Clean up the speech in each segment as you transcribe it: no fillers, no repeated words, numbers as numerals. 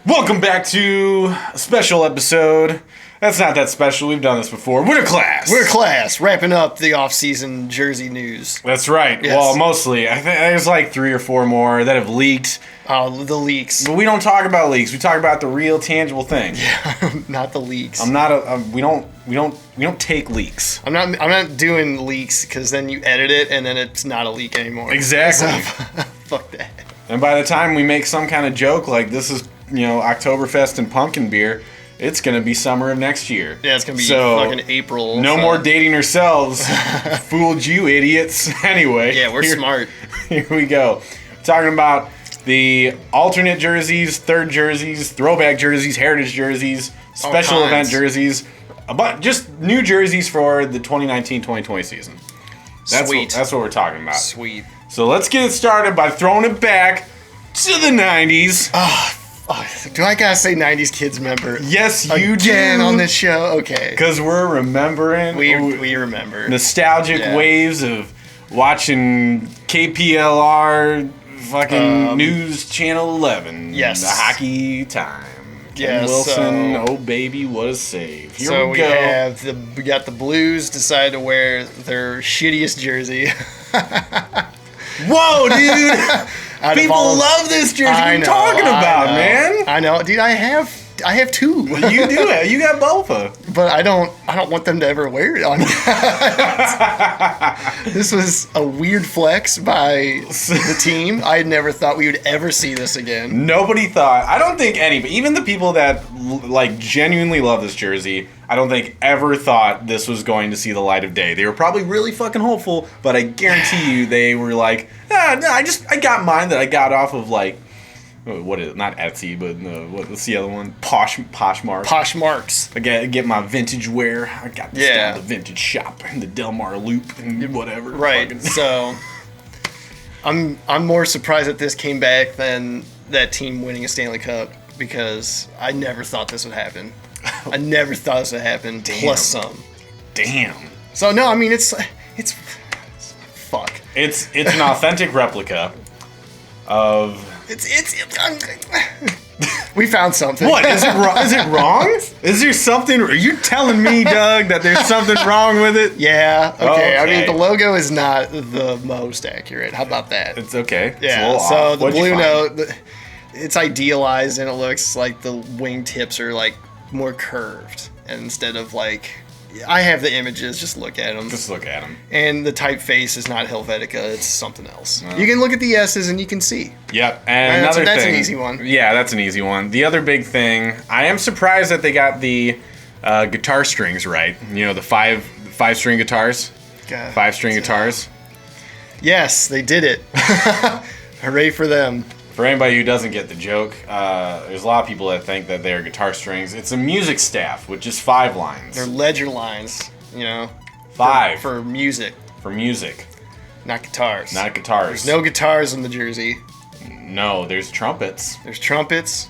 Welcome back to a special episode. That's not that special. We've done this before. Winter Class. Winter Class, wrapping up the off-season Jersey news. That's right. Yes. Well, mostly. I think there's like 3 or 4 more that have leaked. Oh, the leaks. But we don't talk about leaks. We talk about the real, tangible thing. Not the leaks. I'm not a. We don't take leaks. I'm not doing leaks because then you edit it and then it's not a leak anymore. Exactly. So, fuck that. And by the time we make some kind of joke like this is, Oktoberfest and pumpkin beer, it's gonna be summer of next year. Yeah, it's gonna be fucking April. No more dating ourselves. Fooled you, idiots. Anyway. Yeah, we're smart. Here we go. Talking about the alternate jerseys, third jerseys, throwback jerseys, heritage jerseys, special event jerseys, just new jerseys for the 2019-2020 season. Sweet. That's what we're talking about. Sweet. So let's get it started by throwing it back to the 90s. Do I gotta say 90s kids member? Yes, you Again do. on this show? Okay. Because we're remembering. We remember. Nostalgic waves of watching KPLR fucking News Channel 11. Yes. The hockey time. Yeah, Ken Wilson, so- oh baby, what a save. Here So we go. we got the Blues decided to wear their shittiest jersey. Whoa, dude! People love this jersey. What are you talking about, man? I know, dude. I have 2. You do it. You got both of them. But I don't want them to ever wear it on. This was a weird flex by the team. I had never thought we would ever see this again. Nobody thought. I don't think any, but even the people that genuinely love this jersey, I don't think ever thought this was going to see the light of day. They were probably really fucking hopeful, but I guarantee you they were like, no, I got mine that I got off of what is it? Not Etsy, but what's the other one? Poshmark. Poshmarks. I get my vintage wear. I got this down at the vintage shop in the Del Mar Loop and whatever. Right. So I'm more surprised that this came back than that team winning a Stanley Cup because I never thought this would happen. I never thought this would happen. Damn. Plus some. Damn. So no, I mean it's fuck. It's an authentic replica of. We found something. What is it wrong? Is it wrong? Is there something? Are you telling me, Doug, that there's something wrong with it? Yeah. Okay. I mean, Okay. the logo is not the most accurate. How about that? It's okay. Yeah. It's a little So off. the What'd you blue find? note, it's idealized, and it looks like the wing tips are like more curved, and instead of like, I have the images. Just look at them. Just look at him. And the typeface is not Helvetica, it's something else. You can look at the S's and you can see. Yep. And That's- another that's thing. an easy one. Yeah, that's an easy one. The other big thing, I am surprised that they got the guitar strings right. You know, the five string guitars. God. 5-string guitars. Yes, they did it. Hooray for them. For anybody who doesn't get the joke, there's a lot of people that think that they're guitar strings. It's a music staff with just 5 lines. They're ledger lines, 5 for music, for music, not guitars. not guitars. There's no guitars in the jersey. No, there's trumpets. There's trumpets.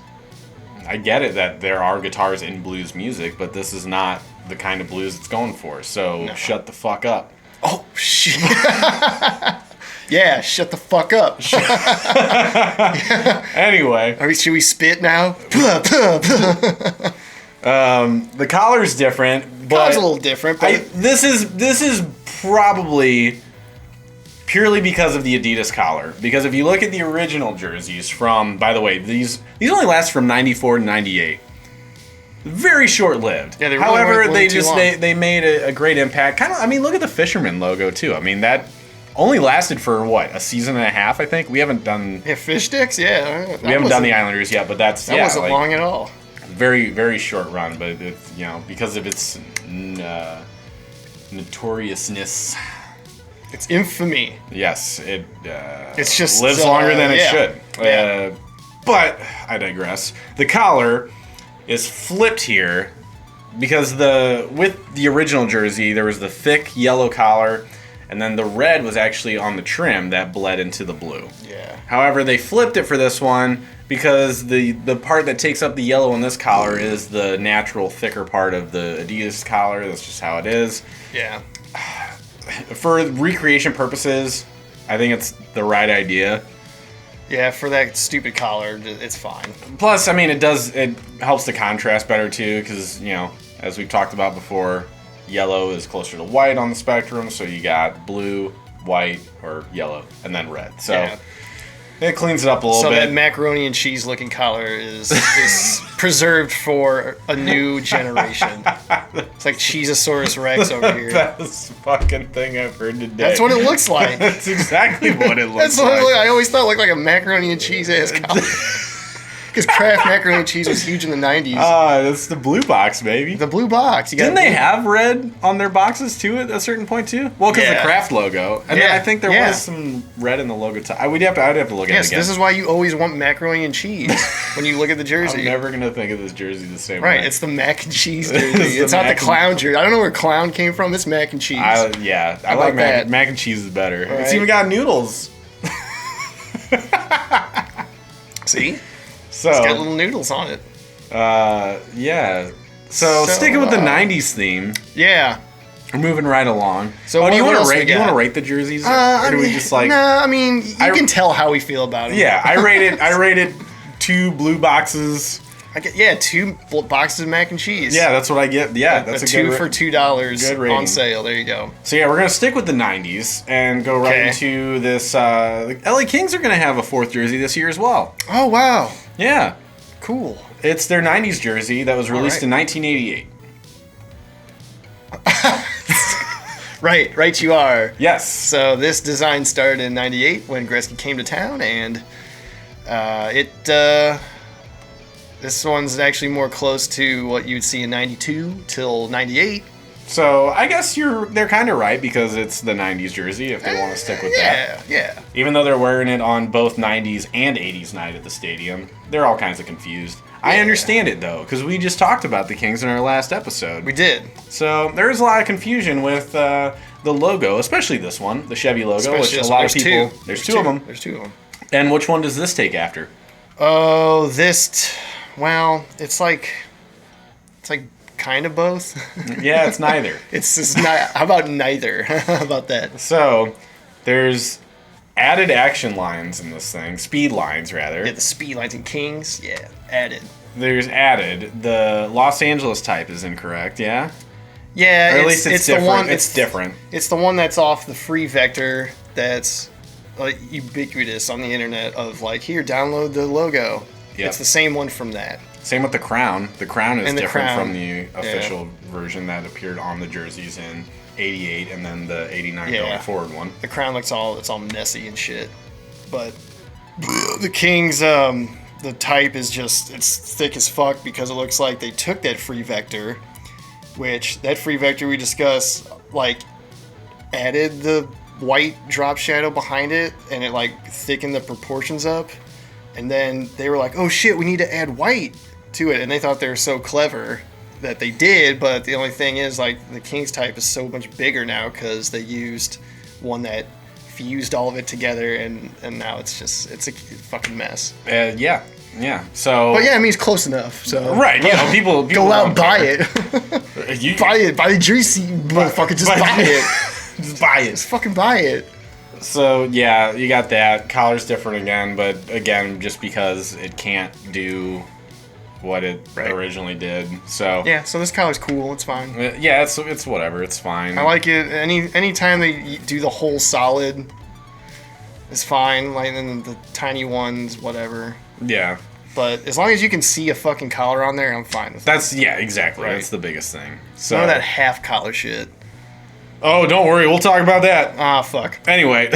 I get it that there are guitars in blues music, but this is not the kind of blues it's going for. So shut the fuck up. Oh, shit. Yeah, shut the fuck up. Anyway, Should we spit now? the collar's different, but Collar's a little different, but this is probably purely because of the Adidas collar. Because if you look at the original jerseys from, by the way, these only last from 94 to 98. Very short-lived. Yeah, they really However, weren't they too just long. they made a great impact. Kind of, I mean, look at the Fisherman logo too. I mean, that only lasted for what, a season and a half, I think. We haven't done fish sticks, yeah. we haven't done the Islanders yet, but that wasn't long at all. very, very short run, but it's, because of its notoriousness. It's infamy. Yes, it It's just lives longer than it yeah. should. Yeah. But I digress. The collar is flipped here because with the original jersey there was the thick yellow collar, and then the red was actually on the trim that bled into the blue. Yeah. However, they flipped it for this one because the part that takes up the yellow in this collar is the natural thicker part of the Adidas collar. That's just how it is. Yeah. For recreation purposes, I think it's the right idea. Yeah, for that stupid collar, it's fine. Plus, I mean, it helps the contrast better too, because, you know, as we've talked about before, yellow is closer to white on the spectrum, so you got blue, white, or yellow, and then red. So Yeah. it cleans it up a little So bit. that macaroni and cheese looking collar is preserved for a new generation. It's like Cheezosaurus Rex over here. Best fucking thing I've heard today. That's what it looks like. That's exactly what it looks That's what like. I always thought it looked like a macaroni and cheese ass collar. Because Kraft macaroni and cheese was huge in the 90s. That's the blue box, baby. The blue box. Didn't they have red on their boxes too at a certain point too? Well, because the Yeah. Kraft logo, and then Yeah, I think there yeah. was some red in the logo. I'd have to look at Yes, it again. this is why you always want macaroni and cheese when you look at the jersey. I'm never gonna think of this jersey the same Right, way. it's the mac and cheese It's jersey. the It's not the mac and- clown jersey. I don't know where clown came from. It's mac and cheese. I like about that? mac and cheese is better. It's Right. even got noodles. See? So It's got little noodles on it. yeah. So sticking with the '90s theme, Yeah. we're moving right along. So do you what want else to we rate? Do you got? want to rate the jerseys, or do we just like? Nah, I mean, you I- can tell how we feel about it. Yeah, I rated 2 blue boxes. I get, yeah, 2 boxes of mac and cheese. Yeah, that's what I get. Yeah, that's a a 2 good for $2 good rating. on sale. There you go. So yeah, we're gonna stick with the '90s and go right Okay. into this. The LA Kings are gonna have a 4th jersey this year as well. Oh, wow. Yeah, Cool. it's their '90s jersey that was released right. in 1988. Right you are. Yes. So this design started in 98 when Gretzky came to town, and this one's actually more close to what you'd see in 92 till 98. So I guess they're kind of right because it's the '90s jersey if they want to stick with that. Yeah. Even though they're wearing it on both '90s and '80s night at the stadium, they're all kinds of confused. I Yeah. understand it though because we just talked about the Kings in our last episode. We did. So there's a lot of confusion with the logo, especially this one, the Chevy logo, which a lot of There's people. two. There's two of them. There's 2 of them. And which one does this take after? Oh, well, it's like kind of both. Yeah, it's neither. It's just not. How about neither? How about that? So there's added action lines in this thing, speed lines rather. Yeah, the speed lines and Kings. Yeah, added. There's added. The Los Angeles type is incorrect, yeah? Yeah, Or at least it's the different. one. It's different. It's the one that's off the free vector. That's like ubiquitous on the internet. Of like, here, download the logo. Yep. It's the same one from that. Same with the crown. The crown is And the different crown. from the official version that appeared on the jerseys in '88 and then the '89 Yeah. going forward one. The crown looks all messy and shit. But the Kings, the type is just it's thick as fuck because it looks like they took that free vector, which that free vector we discussed like added the white drop shadow behind it and it like thickened the proportions up. And then they were like, oh shit, we need to add white to it. And they thought they were so clever that they did. But the only thing is, like, the Kings type is so much bigger now because they used one that fused all of it together. And now it's a fucking mess. Yeah. So. But yeah, I mean, it's close enough. So Right. You know, people go out and don't buy care. it. You Buy it. Buy the jersey, motherfucker. Just buy it. Just buy it. Just fucking buy it. So yeah, you got that. Collar's different again, but again, just because it can't do what it Right. originally did. So Yeah, so this color's cool. It's fine. yeah, it's whatever. It's fine. I like it. Anytime they do the whole solid, it's fine. Like then the tiny ones, whatever. Yeah, But as long as you can see a fucking collar on there, I'm fine with it. that's exactly. Right. That's the biggest thing. So None of that half collar shit. oh, don't worry, we'll talk about that. Ah, fuck. Anyway,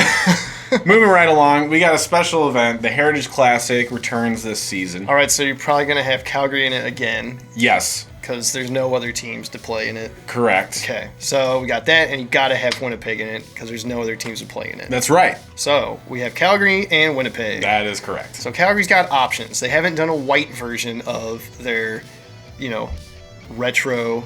moving right along, we got a special event. The Heritage Classic returns this season. All right, so you're probably gonna have Calgary in it again Yes, because there's no other teams to play in it. correct. Okay, so we got that, and you gotta have Winnipeg in it because there's no other teams to play in it. That's right. So we have Calgary and Winnipeg. That is correct. So Calgary's got options. They haven't done a white version of their, retro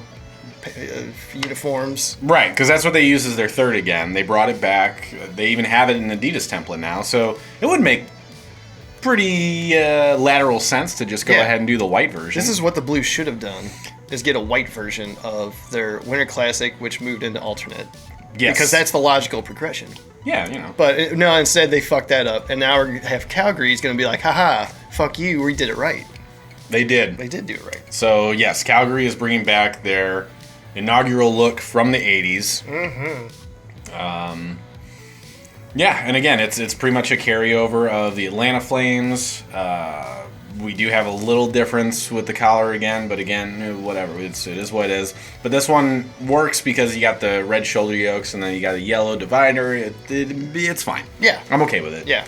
uniforms. Right, because that's what they use as their third again. They brought it back. They even have it in Adidas template now, so it would make pretty lateral sense to just go Yeah. ahead and do the white version. This is what the Blues should have done: is get a white version of their Winter Classic, which moved into alternate. Yes. Because that's the logical progression. Yeah, you know. But no, instead they fucked that up, and now we have Calgary's going to be like, haha, fuck you, we did it right. They did. They did do it right. So, yes, Calgary is bringing back their inaugural look from the 80s. Yeah, and again, it's pretty much a carryover of the Atlanta Flames. We do have a little difference with the collar again, but again, whatever. It is what it is. But this one works because you got the red shoulder yokes and then you got a yellow divider. It's fine. Yeah. I'm okay with it. Yeah.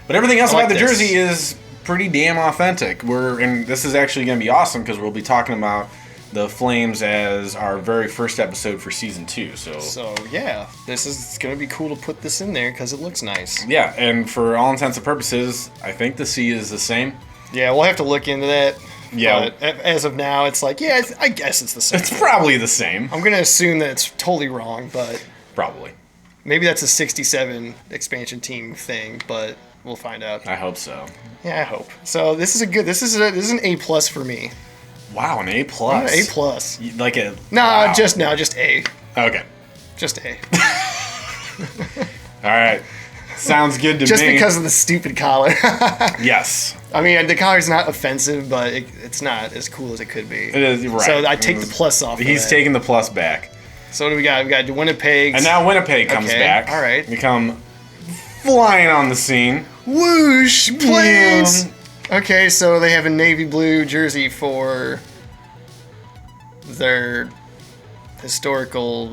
But everything else I like about the this. jersey is pretty damn authentic. And this is actually going to be awesome because we'll be talking about the Flames as our very first episode for season 2. So, yeah, this is going to be cool to put this in there because it looks nice. Yeah, and for all intents and purposes, I think the C is the same. Yeah, we'll have to look into that. Yeah. But as of now, it's like, yeah, I guess it's the same. It's probably the same. I'm going to assume that it's totally wrong, but Probably. maybe that's a 67 expansion team thing, but we'll find out. I hope so. Yeah, I hope. So this is an A plus for me. Wow, an A+. A plus. Like a... No, wow. just A. Okay. Just A. All right. Sounds good to Just me. because of the stupid collar. Yes. I mean, the collar's not offensive, but it's not as cool as it could be. It is, right. So I take the plus off. He's of that. taking the plus back. So what do we got? We got Winnipeg. And now Winnipeg comes Okay, back. all right. We come flying on the scene. Whoosh, planes. Okay, so they have a navy blue jersey for their historical.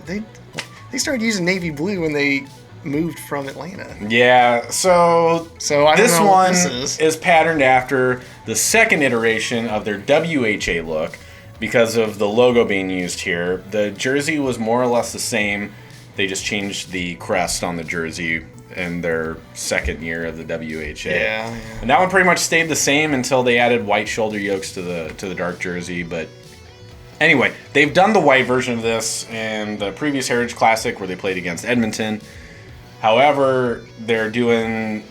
They started using navy blue when they moved from Atlanta. Yeah, so So I don't this know what one this is patterned after the second iteration of their WHA look because of the logo being used here. The jersey was more or less the same. They just changed the crest on the jersey in their second year of the WHA. Yeah. And that one pretty much stayed the same until they added white shoulder yokes to the dark jersey, but anyway, they've done the white version of this in the previous Heritage Classic where they played against Edmonton. However, they're doing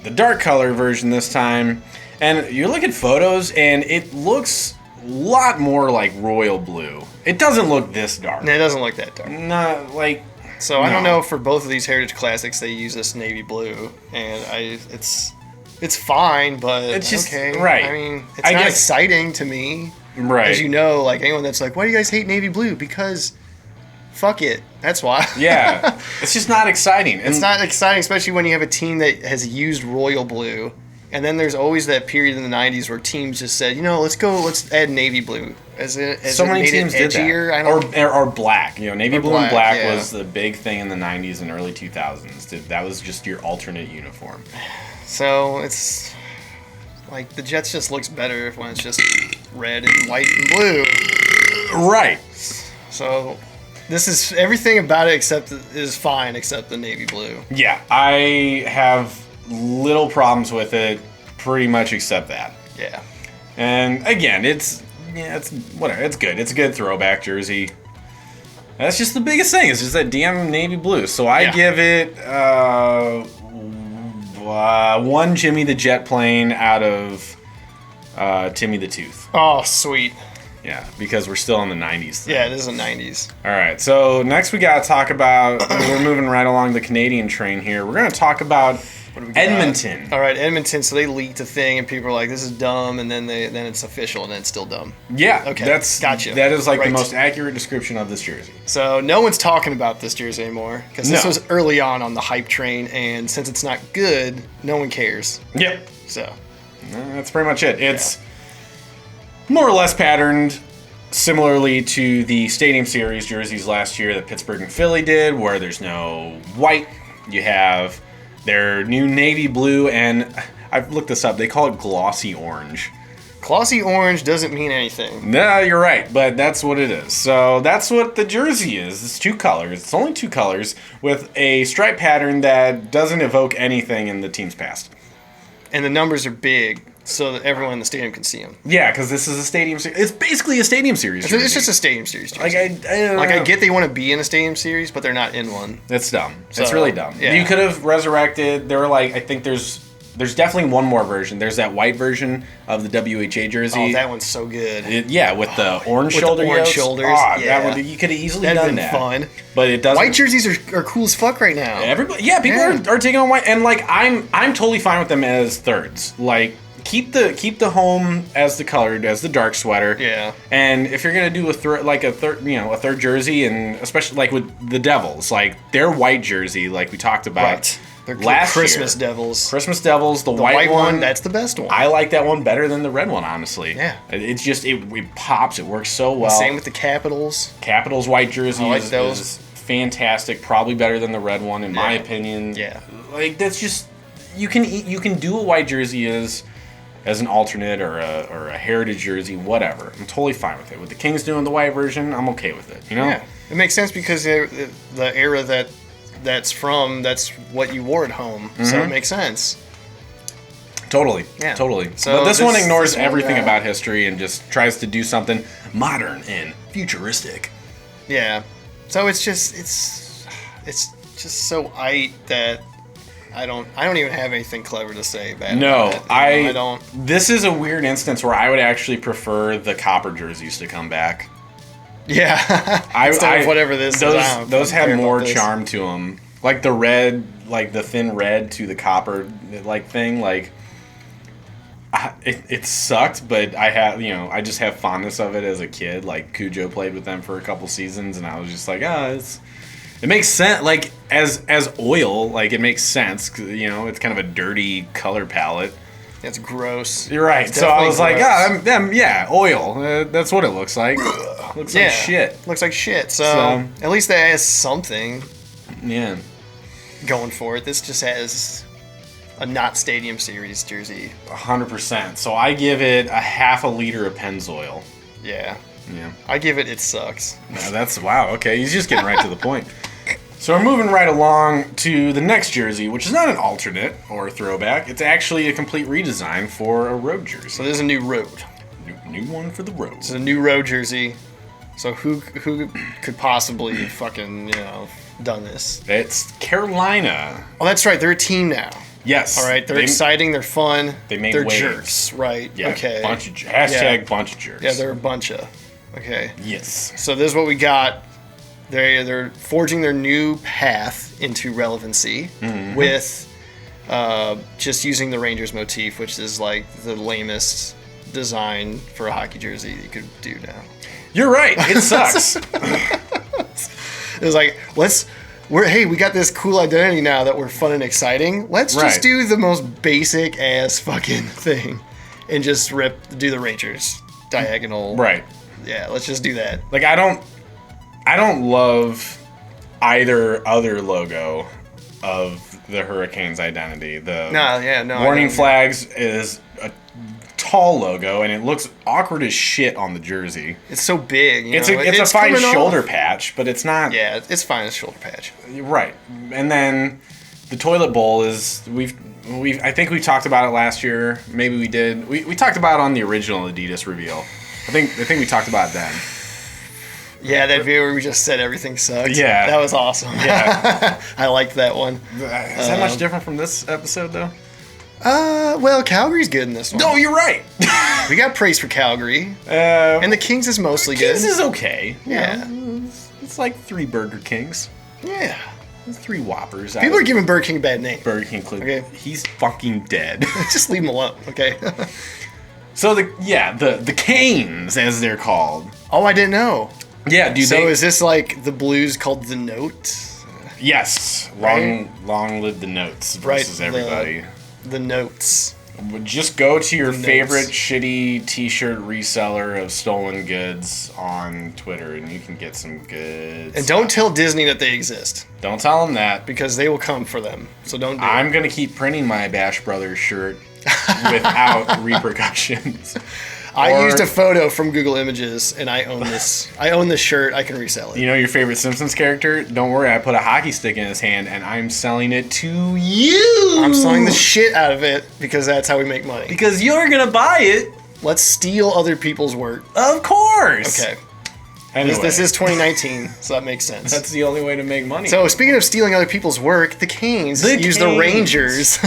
the dark color version this time. And you look at photos and it looks a lot more like royal blue. It doesn't look this dark. No, it doesn't look that dark. Not like... So I don't No. know, for both of these Heritage Classics they use this navy blue, and it's fine, but It's just- okay. right. I mean, it's I not guess- exciting to me. Right. As you know, like anyone that's like, why do you guys hate navy blue? Because fuck it. That's why. Yeah. It's just not exciting. It's not exciting, especially when you have a team that has used royal blue. And then there's always that period in the 90s where teams just said, let's add navy blue. As So many made teams it did edgier. that. I don't Or black. You know, navy Or blue and black, black yeah. was the big thing in the 90s and early 2000s. That was just your alternate uniform. So it's like the Jets just looks better when it's just red and white and blue. Right. So this is everything about it is fine except the navy blue. Yeah, I have little problems with it, pretty much except that. Yeah. And again, it's whatever. It's good. It's a good throwback jersey. That's just the biggest thing. It's just that damn navy blue. So I Yeah. give it one Jimmy the Jet plane out of Timmy the Tooth. Oh, sweet. Yeah, because we're still in the 90s. Thing. Yeah, it is the 90s. All right, so next we got to talk about, we're moving right along the Canadian train here. We're going to talk about What do we got? Edmonton. All right, Edmonton. So they leaked a thing, and people are like, "This is dumb," and then it's official, and then it's still dumb. Yeah, Okay, that's gotcha. That is like Right. the most accurate description of this jersey. So no one's talking about this jersey anymore because this No. was early on the hype train, and since it's not good, no one cares. Yep, So that's pretty much it. It's more or less patterned similarly to the Stadium Series jerseys last year that Pittsburgh and Philly did, where there's no white. You have their new navy blue, and I've looked this up. They call it glossy orange. glossy orange doesn't mean anything. No, you're right, but that's what it is. So that's what the jersey is. It's two colors. It's only two colors with a stripe pattern that doesn't evoke anything in the team's past. And the numbers are big, so that everyone in the stadium can see them. Yeah, because this is a stadium series. It's basically a stadium series jersey. It's just a stadium series jersey. Like I get they want to be in a stadium series, but they're not in one. It's dumb. So, It's really dumb. yeah. You could have resurrected. There were like, I think there's There's definitely one more version. There's that white version of the WHA jersey. Oh, that one's so good. Yeah, with the orange with shoulder the orange yoks. shoulders. Oh, Yeah. that would, you could have easily That'd done been that. fun. But it doesn't. White jerseys are cool as fuck right now. Everybody, yeah, people Yeah. are taking on white, and like I'm totally fine with them as thirds. Like keep the home as the colored as the dark sweater. Yeah. And if you're gonna do a third jersey, and especially like with the Devils, like their white jersey, like we talked about Right. They're last Christmas year. Devils. Christmas Devils, the The white one, that's the best one. I like that one better than the red one, honestly. Yeah. It's just it pops. It works so well. Same with the Capitals. Capitals white jersey I like is those. fantastic. Probably better than the red one in my Yeah. opinion. Yeah. Like that's just you can do a white jersey as an alternate or a heritage jersey, whatever. I'm totally fine with it. With the Kings doing the white version, I'm okay with it. You know? Yeah. It makes sense because the era that's what you wore at home. So Mm-hmm. it makes sense. Totally. Yeah. Totally. So but this one ignores this one, everything about history and just tries to do something modern and futuristic. Yeah. So it's just so that I don't even have anything clever to say about No, it. I don't. This is a weird instance where I would actually prefer the copper jerseys to come back. Yeah. Instead of whatever this is. Those had more charm to them. Like the red, like the thin red to the copper, like thing. Like it sucked, but I just have fondness of it as a kid. Like Cujo played with them for a couple seasons, and I was just like, it makes sense. Like as oil, like it makes sense. 'Cause, it's kind of a dirty color palette. It's gross. You're right. It's So I definitely was like, gross. yeah, oil. That's what it looks like. Looks like shit. Looks like shit. So at least that has something Yeah. going for it. This just has a not Stadium Series jersey. 100%. So I give it a half a liter of Pennzoil. Yeah. Yeah. I give it sucks. No, that's wow. Okay, he's just getting right to the point. So we're moving right along to the next jersey, which is not an alternate or a throwback. It's actually a complete redesign for a road jersey. So there's a new road. New one for the road. It's a new road jersey. So who could possibly fucking done this? It's Carolina. Oh, that's right. They're a team now. Yes. All right. They're exciting. They're fun. They made They're waves. jerks. Right. Yeah. Okay. Bunch of bunch of jerks. Yeah, they're a bunch of. Okay. Yes. So this is what we got. They're forging their new path into relevancy with just using the Rangers motif, which is like the lamest design for a hockey jersey you could do now. You're right. It sucks. It was like, we got this cool identity now that we're fun and exciting. Let's Right. just do the most basic ass fucking thing and just do the Rangers diagonal. Right. Yeah, let's just do that. Like I don't love either other logo of the Hurricanes identity. The Warning flags is a tall logo and it looks awkward as shit on the jersey. It's so big. It's a fine coming shoulder off. patch, but it's not. Yeah, it's fine as shoulder patch. Right. And then the toilet bowl is I think we talked about it last year. Maybe we did. We talked about it on the original Adidas reveal. I think we talked about it then. Yeah, that video where we just said everything sucks. Yeah. That was awesome. Yeah. I liked that one. Is that much different from this episode though? Well, Calgary's good in this one. No, you're right. We got praise for Calgary. And the Kings is mostly Kings good. is okay. Yeah. It's like 3 Burger Kings. Yeah. 3 Whoppers. People are giving Burger King a bad name. Burger King clip. Okay. He's fucking dead. Just leave him alone, okay? So the Canes, as they're called. Oh, I didn't know. Yeah, dude. So is this like the Blues called the Note? Yes. Right? Long live the Notes versus everybody. The Notes. Just go to your Notes. favorite shitty t-shirt reseller of stolen goods on Twitter and you can get some goods. And don't tell Disney that they exist, Don't tell them that. because they will come for them. So don't do it. I'm going to keep printing my Bash Brothers shirt without repercussions. I used a photo from Google Images, and I own this. I own this shirt. I can resell it. You know your favorite Simpsons character? Don't worry, I put a hockey stick in his hand and I'm selling it to you. I'm selling the shit out of it because that's how we make money. Because you're going to buy it. Let's steal other people's work. Of course. Okay. Anyway, This is 2019, so that makes sense. that's the only way to make money. So speaking of stealing other people's work, the Canes use the Rangers.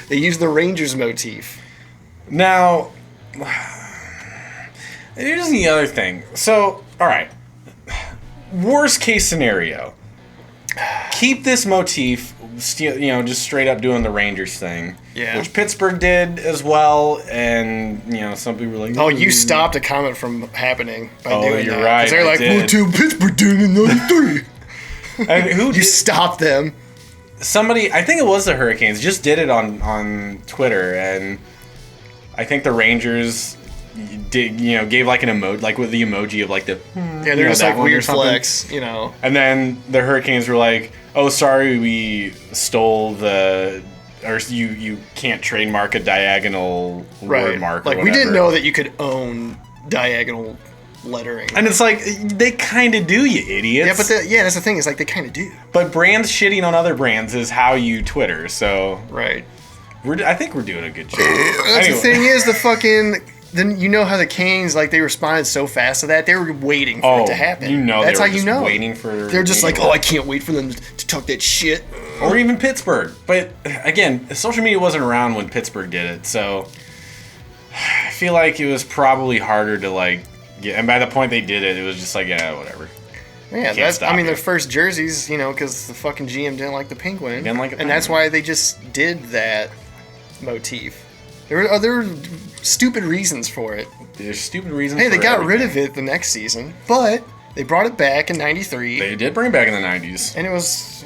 They use the Rangers motif. Now, here's the other thing. So, all right. Worst case scenario. Keep this motif, just straight up doing the Rangers thing. Yeah. Which Pittsburgh did as well, and, some people were like... Oh, you stopped a comment from happening by doing that. You're right. 'Cause they're like, did. well, till Pittsburgh did it in 93. And who You did... stopped them. Somebody, I think it was the Hurricanes, just did it on Twitter, and I think the Rangers did, gave like an emoji, like with the emoji of like the... Yeah, they're just that like one or weird something. flex, And then the Hurricanes were like, "Oh, sorry, we stole or you can't trademark a diagonal word mark." Or Like, we whatever. didn't know that you could own diagonal lettering. And it's like they kind of do, you idiots. Yeah, that's the thing. Is like they kind of do. But brands shitting on other brands is how you Twitter. So Right. I think we're doing a good job. That's the thing is the fucking. Then you know how the Canes they responded so fast to that they were waiting for it to happen. That's they how were you just know. waiting for. They're just like, oh, I can't wait for them to talk that shit. Or even Pittsburgh. But again, social media wasn't around when Pittsburgh did it, so I feel like it was probably harder to get. And by the point they did it, it was just like, yeah, whatever. Yeah, Can't stop their it. first jerseys, because the fucking GM didn't like the penguin. Didn't like the and that's penguin. why they just did that motif. There were other stupid reasons for it. There's stupid reasons. Hey, they for got rid everything. of it the next season, but they brought it back in '93, They did bring it back in the '90s. and it was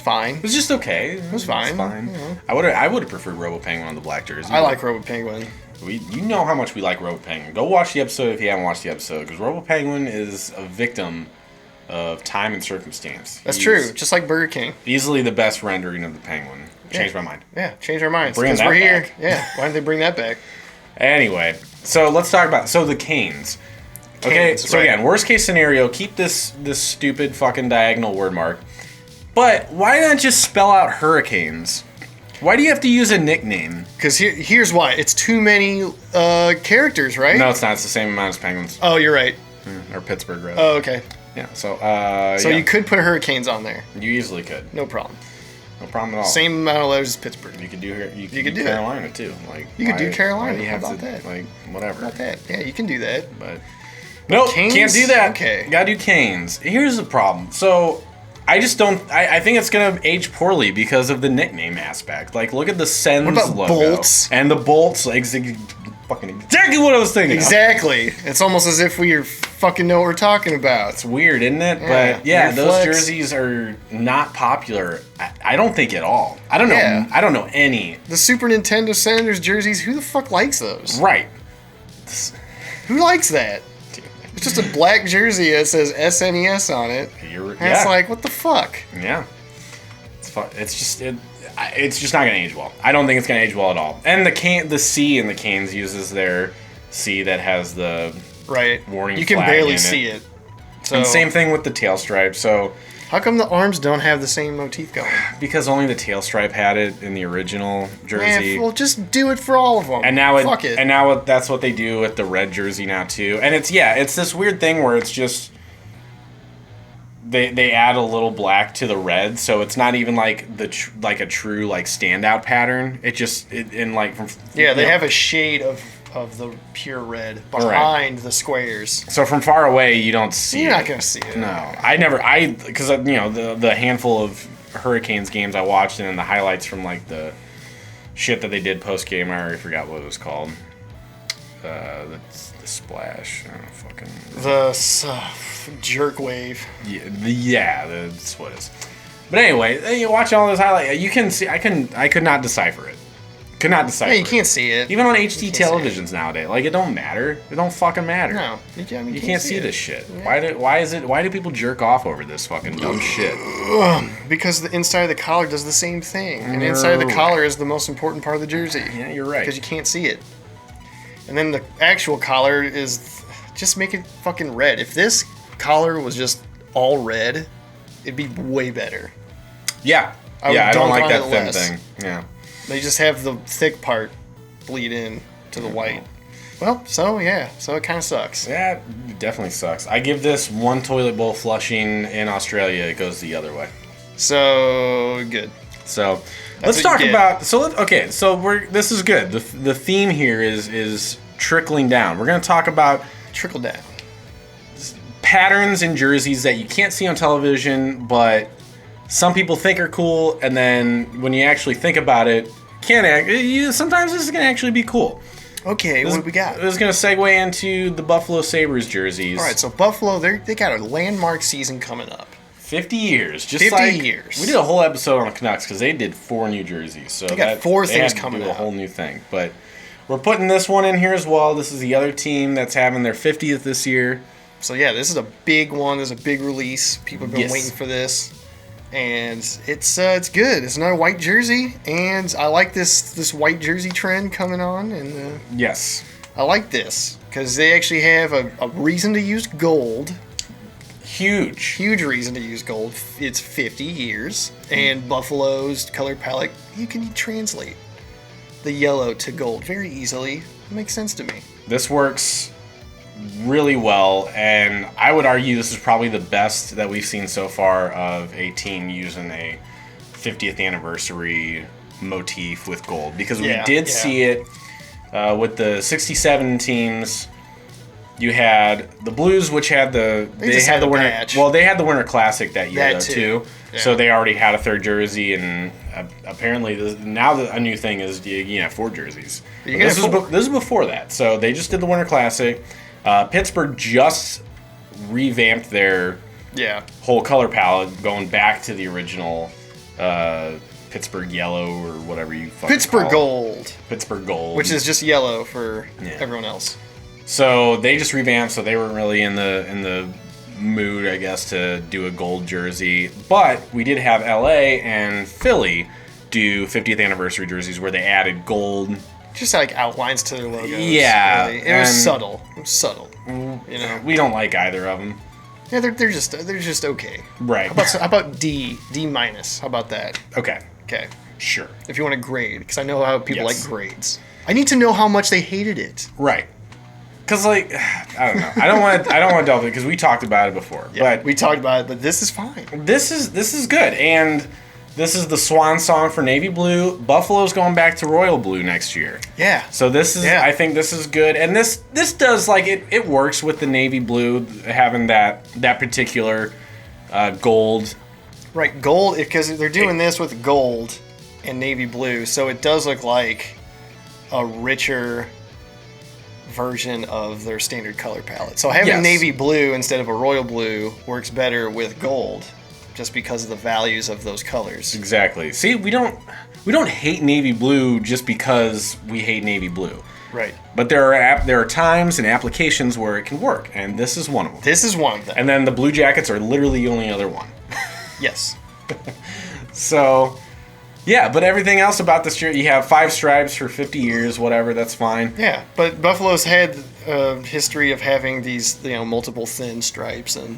fine. It was just okay. It was fine, I would have preferred Robo Penguin on the black jersey. I like Robo Penguin. You know how much we like Robo Penguin. Go watch the episode if you haven't watched the episode, because Robo Penguin is a victim of time and circumstance. That's He's true, just like Burger King. Easily the best rendering of the Penguin. Changed my mind. Yeah, change our minds Bring because that we're here. back. Yeah, why didn't they bring that back? Anyway, so let's talk about the Canes. Okay, Canes, so right. again, worst case scenario, keep this stupid fucking diagonal word mark. But why not just spell out Hurricanes? Why do you have to use a nickname? Because here's why: it's too many characters, right? No, it's not. It's the same amount as Penguins. Oh, you're right. Or Pittsburgh, rather. Oh, okay. Yeah, so So yeah. you could put Hurricanes on there, You easily could. no problem. No problem at all. Same amount of letters as Pittsburgh. You could do You could could do do it. Carolina too. Like You could do Carolina. Why do you have How about to, that? Like whatever. About that, yeah, you can do that. But nope, Canes? can't do that. Okay. Gotta do Canes. Here's the problem. So I just don't. I think it's gonna age poorly because of the nickname aspect. Like, look at the Sens What about logo Bolts? and the Bolts. Like, fucking exactly what I was thinking. Exactly. It's almost as if we fucking know what we're talking about. It's weird, isn't it? Yeah, But yeah, weird those flex. jerseys are not popular. I don't think at all. I don't know. Yeah. I don't know any. The Super Nintendo Senators jerseys, who the fuck likes those? Right. Who likes that? It's just a black jersey that says SNES on it. And it's like, what the fuck? Yeah. It's just not gonna age well. I don't think it's gonna age well at all. And the C in the Canes uses their C that has the Right. warning You can flag barely in it. see it. So And same thing with the tail stripe. So how come the arms don't have the same motif going? because only the tail stripe had it in the original jersey. Man, well, just do it for all of them. And now fuck it. And now that's what they do with the red jersey now too. And it's this weird thing where it's just they add a little black to the red, so it's not even like like a true like standout pattern. It just from They have a shade of the pure red behind the squares. So from far away you don't see. You're it. not gonna see it. No, because the handful of Hurricanes games I watched and then the highlights from like the shit that they did post game. I already forgot what it was called. The splash. I don't know, fucking. The jerk wave. Yeah, that's what it is. But anyway, you watch all those highlights. You can see. I could not decipher it. Could not decipher. Yeah, you can't see it. Even on HD can't see it. televisions nowadays, like it don't matter. It don't fucking matter. No, you You can't see it. this shit. Yeah. Why do people jerk off over this fucking dumb shit? Because the inside of the collar does the same thing, and the inside of the Right. collar is the most important part of the jersey. Yeah, you're right. Because you can't see it. And then the actual collar is just make it fucking red. If this collar was just all red, it'd be way better. Yeah. I would I don't dunk like on that it thin less. thing. Yeah. They just have the thick part bleed in to the white. Well, so it kind of sucks. Yeah, it definitely sucks. I give this one toilet bowl flushing in Australia. It goes the other way. So good. So That's let's what talk you get. about. So this is good. The theme here is trickling down. We're going to talk about Trickle down. patterns in jerseys that you can't see on television, but some people think are cool, and then when you actually think about it, sometimes this is going to actually be cool. Okay, what do we got? This is going to segue into the Buffalo Sabres jerseys. All right, so Buffalo, they got a landmark season coming up. 50 years. Just 50 like, years. We did a whole episode on the Canucks because they did 4 new jerseys. So They got 4 things had to coming do a out. whole new thing. But we're putting this one in here as well. This is the other team that's having their 50th this year. So yeah, this is a big one. There's a big release. People have been Yes. waiting for this, and it's good. It's another white jersey, and I like this white jersey trend coming on, and Yes. I like this because they actually have a reason to use gold. Huge. Huge reason to use gold. It's 50 years, and Buffalo's color palette, you can translate the yellow to gold very easily. It makes sense to me. This works really well, and I would argue this is probably the best that we've seen so far of a team using a 50th anniversary motif with gold, because we did see it with the 67 teams. You had the Blues, which had they just had had the a winter. patch. Well, they had the Winter Classic that year That though, too. too. Yeah. So they already had a third jersey, and apparently a new thing is you have 4 jerseys. You But can this have is 4. this is before that. So they just did the Winter Classic. Pittsburgh just revamped their Yeah. whole color palette, going back to the original Pittsburgh yellow or whatever you fucking Pittsburgh call it. gold, Pittsburgh gold, which is just yellow for Yeah. everyone else. So they just revamped, so they weren't really in the mood, I guess, to do a gold jersey. But we did have LA and Philly do 50th anniversary jerseys where they added gold. Just like outlines to their logos. Yeah, really. It was and- subtle. It was subtle. You know. We don't like either of them. Yeah, they're just okay. Right. How about D minus? How about that? Okay. Okay. Sure. If you want to grade, because I know how people Yes. like grades. I need to know how much they hated it. Right. Because, like, I don't know. I don't want to delve in because we talked about it before. Yeah, But we talked about it, but this is fine. this is good, and this is the swan song for navy blue. Buffalo's going back to royal blue next year. Yeah. So this is, Yeah. I think this is good, and this does, like, it works with the navy blue having that particular gold. Right, gold, because they're doing this with gold and navy blue, so it does look like a richer version of their standard color palette. So having Yes. navy blue instead of a royal blue works better with gold, just because of the values of those colors. Exactly. See, we don't hate navy blue just because we hate navy blue. Right. But there are times and applications where it can work, and this is one of them. This is one of them. And then the Blue Jackets are literally the only other one. Yes. So, yeah, but everything else about this shirt, you have 5 stripes for 50 years, whatever, that's fine. Yeah, but Buffalo's had a history of having these, multiple thin stripes, and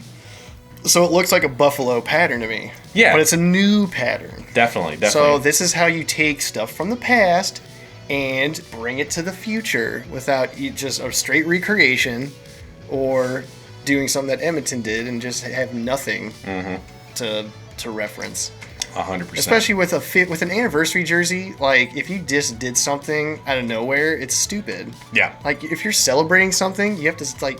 so it looks like a Buffalo pattern to me. Yeah. But it's a new pattern. Definitely. So this is how you take stuff from the past and bring it to the future without just a straight recreation or doing something that Edmonton did and just have nothing to reference. 100%. Especially with with an anniversary jersey, like if you just did something out of nowhere, it's stupid. Yeah. Like if you're celebrating something, you have to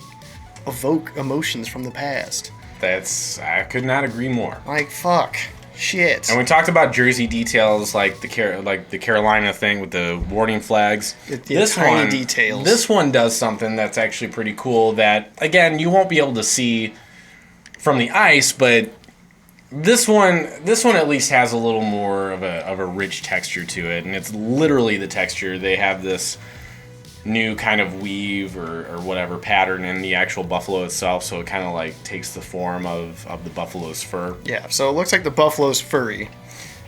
evoke emotions from the past. I could not agree more. Like fuck, shit. And we talked about jersey details like the Carolina thing with the warning flags. The tiny details. This one does something that's actually pretty cool that, again, you won't be able to see from the ice, but this one at least has a little more of a rich texture to it, and it's literally the texture. They have this new kind of weave or whatever pattern in the actual buffalo itself, so it kind of like takes the form of the buffalo's fur. Yeah, so it looks like the Buffalo's furry,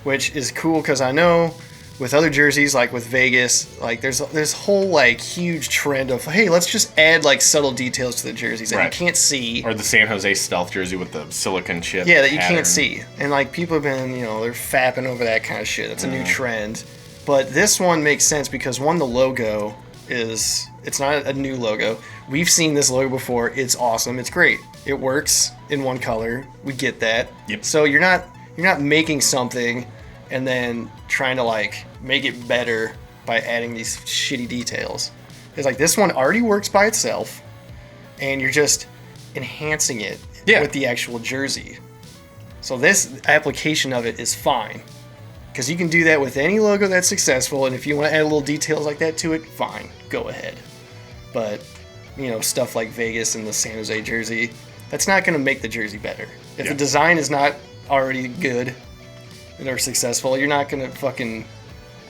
which is cool because I know with other jerseys, like with Vegas, like there's this whole like huge trend of, hey, let's just add like subtle details to the jerseys that Right. you can't see. Or the San Jose stealth jersey with the silicon chip. Yeah, that you pattern. can't see. And like people have been, they're fapping over that kind of shit. That's a Mm-hmm. new trend. But this one makes sense because one, the logo is It's not a new logo. We've seen this logo before. It's awesome. It's great. It works in one color. We get that. Yep. So you're not making something and then trying to like make it better by adding these shitty details. It's like this one already works by itself, and you're just enhancing it with the actual jersey. So this application of it is fine, because you can do that with any logo that's successful, and if you want to add little details like that to it, fine, go ahead. But, you know, stuff like Vegas and the San Jose jersey, that's not going to make the jersey better. If the design is not already good or successful, you're not going to fucking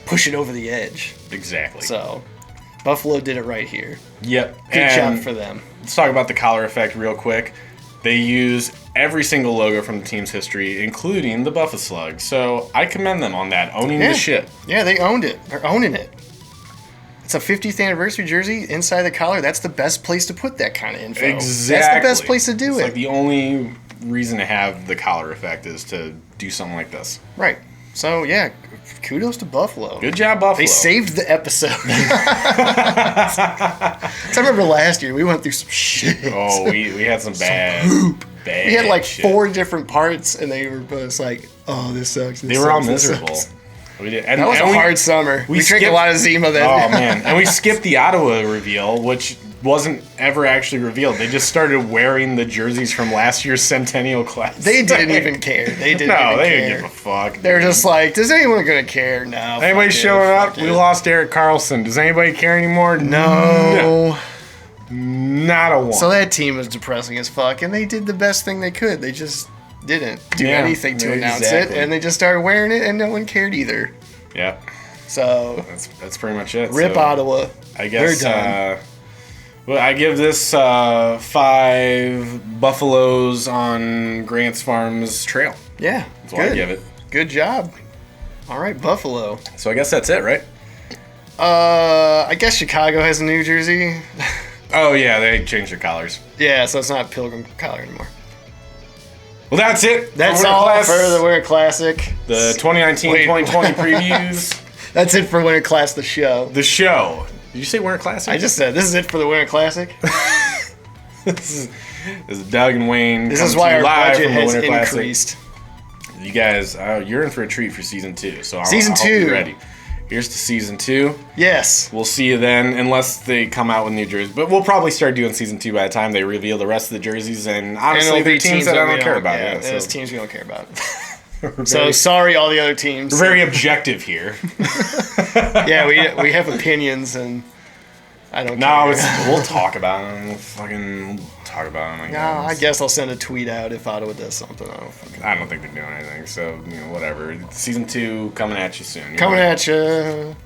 push it over the edge. Exactly. So, Buffalo did it right here. Yep. Good job for them. Let's talk about the collar effect real quick. They use every single logo from the team's history, including the Buffalo Slug. So I commend them on that, owning the shit. Yeah, they owned it. They're owning it. It's a 50th anniversary jersey inside the collar. That's the best place to put that kind of info. Exactly. That's the best place to do it. Like the only reason to have the collar effect is to do something like this. Right. So, yeah, kudos to Buffalo. Good job, Buffalo. They saved the episode. I remember last year we went through some shit. Oh, we had some bad We had like shit. 4 different parts, and they were both like, "Oh, this sucks." They were all miserable. We did. And, That was and a hard summer. We drank a skipped- lot of Zima that Oh man, and we skipped the Ottawa reveal, which wasn't ever actually revealed. They just started wearing the jerseys from last year's Centennial Class. They didn't even care. They didn't No, even they care. didn't give a fuck. They're just like, does anyone gonna care? No. Anybody fuck it, showing up? fuck We it. lost Eric Carlson. Does anybody care anymore? No. Not a one. So that team was depressing as fuck, and they did the best thing they could. They just didn't do Yeah, anything to announce exactly. it, and they just started wearing it, and no one cared either. yeah, So that's pretty much it. rip So, Ottawa. I guess. They're done. Well, I give this 5 buffaloes on Grant's Farms Trail. Yeah, That's what I give it. Good job. All right, Buffalo. So I guess that's it, right? I guess Chicago has a New Jersey. Oh yeah, they changed their collars. Yeah, so it's not Pilgrim collar anymore. Well, that's it. That's Winter all Class, for the Winter Classic. the 2019-2020 previews. That's it for Winter Class, the show. The show. Did you say Winter Classic? I just said this is it for the Winter Classic. This is Doug and Wayne. This coming is to why you our live budget from the has Winter Classic. increased. You guys, you're in for a treat for season 2. So Season I hope 2. you're ready. Here's to season 2. Yes. We'll see you then, unless they come out with new jerseys. But we'll probably start doing season 2 by the time they reveal the rest of the jerseys. And honestly, it'll they're be teams that I we don't care about. Yeah, Yeah, there's so teams we don't care about. we're So very, sorry, all the other teams. we're very objective here. Yeah, we have opinions, and I don't. No, care. we'll talk about them. We'll fucking talk about them. No, I guess I'll send a tweet out if Ottawa does something. I don't think they're doing anything. So, whatever. Season 2 coming at you soon. Coming at you.